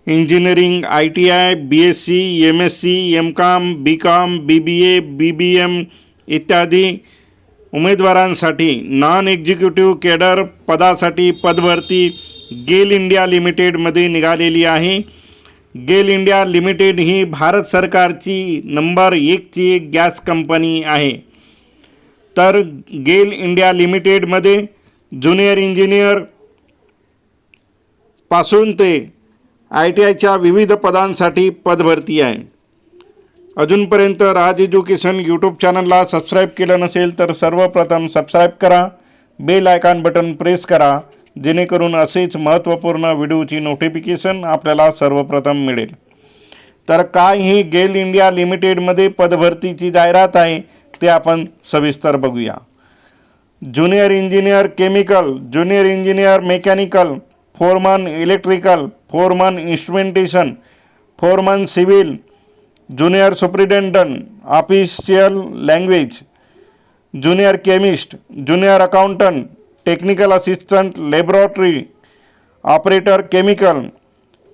Engineering, ITI, BSc, MSc, MCOM, BCOM, BBA, BBM इत्यादी उमेदवारांसाठी non executive cadre पदासाठी पदभरती गेल इंडिया लिमिटेडमध्ये निघालेली आहे। गेल इंडिया लिमिटेड ही भारत सरकारची नंबर 1ची एक गॅस कंपनी आहे। तर गेल इंडिया लिमिटेडमध्ये ज्युनियर इंजिनियर पासून ते ITIच्या विविध पदांसाठी पदभरती आहे। अजूनपर्यंत राज एज्युकेशन यूट्यूब चॅनलला सबस्क्राईब केलं नसेल तर सर्वप्रथम सबस्क्राईब करा, बेल आयकॉन बटन प्रेस करा, जेणेकरून असेच महत्त्वपूर्ण व्हिडिओची नोटिफिकेशन आपल्याला सर्वप्रथम मिळेल। तर काय ही गेल इंडिया लिमिटेडमध्ये पदभरतीची जाहिरात आहे ते आपण सविस्तर बघूया। Junior engineer chemical, junior engineer mechanical, Foreman electrical, Foreman instrumentation, Foreman civil, junior superintendent official language, junior chemist, junior accountant, technical assistant laboratory operator chemical,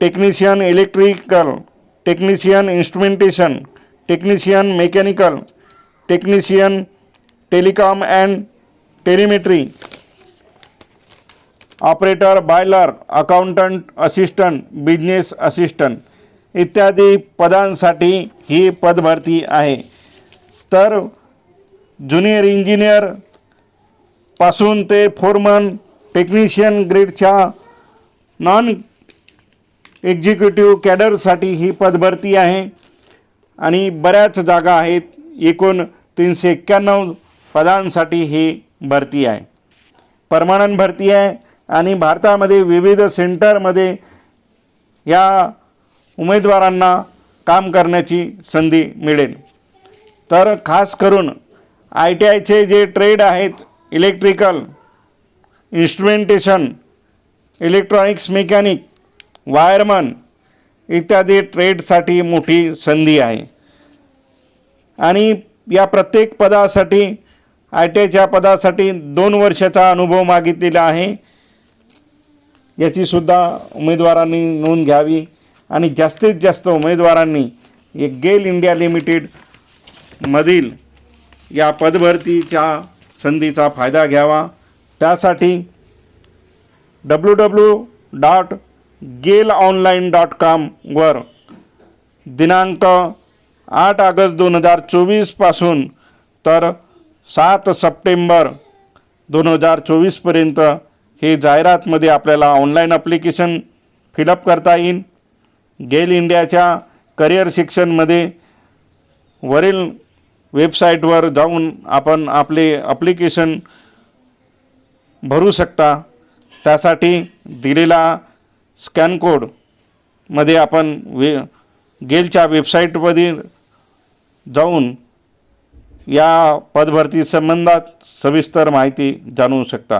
technician electrical, technician instrumentation, technician mechanical, technician telecom and telemetry operator boiler, accountant assistant, business assistant इत्यादी पदांसाठी ही पदभरती आहे। तर junior engineer पासून ते Foreman technician ग्रेडच्या non executive कॅडरसाठी ही पदभरती आहे आणि बऱ्याच जागा आहेत। एकूण 391 पदांसाठी ही भरती आहे। परमनंट भरती आहे आणि भारतामध्ये विविध सेंटरमध्ये या उमेदवारांना काम करण्याची संधी मिळेल। तर खास करून ITIचे जे ट्रेड आहेत, electrical, instrumentation, electronics mechanic, wireman इत्यादी ट्रेडसाठी मोठी संधी आहे आणि या प्रत्येक पदासाठी ITIच्या पदासाठी 2 वर्षाचा अनुभव मागितलेला आहे। याची सुद्धा उमेदवारांनी नोंद घ्यावी आणि जास्तीत जास्त उमेदवारांनी एक गेल इंडिया लिमिटेड मधील या पदभरतीच्या संधीचा फायदा घ्यावा। त्यासाठी www.gelonline.com वर दिनांक 8 ऑगस्ट 2024 पासून तर 7 सप्टेंबर 2024 पर्यंत हे जाहिरातमध्ये आपल्याला ऑनलाईन ॲप्लिकेशन फिलअप करता येईल। गेल इंडियाच्या करिअर सेक्शनमध्ये वरील वेबसाईटवर जाऊन आपण आपले ॲप्लिकेशन भरू शकता। त्यासाठी दिलेला स्कॅन कोडमध्ये आपण गेलच्या वेबसाईटमध्ये जाऊन या पदभरती संबंधात सविस्तर माहिती जाणू शकता।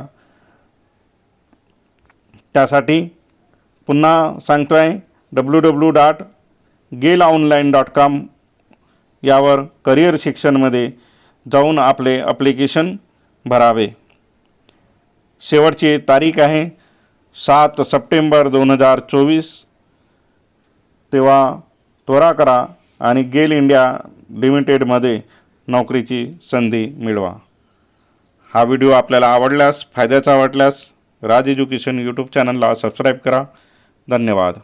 त्यासाठी पुन्हा सांगतो आहे www.gelonline.com यावर करिअर सेक्शनमध्ये जाऊन आपले ॲप्लिकेशन भरावे। शेवटची तारीख आहे 7 सप्टेंबर 2024। तेव्हा त्वरा करा आणि गेल इंडिया लिमिटेडमध्ये नोकरीची संधी मिळवा। हा व्हिडिओ आपल्याला आवडल्यास, फायद्याचा वाटल्यास राज एज्युकेशन यूट्यूब चॅनलला सबस्क्राईब करा। धन्यवाद।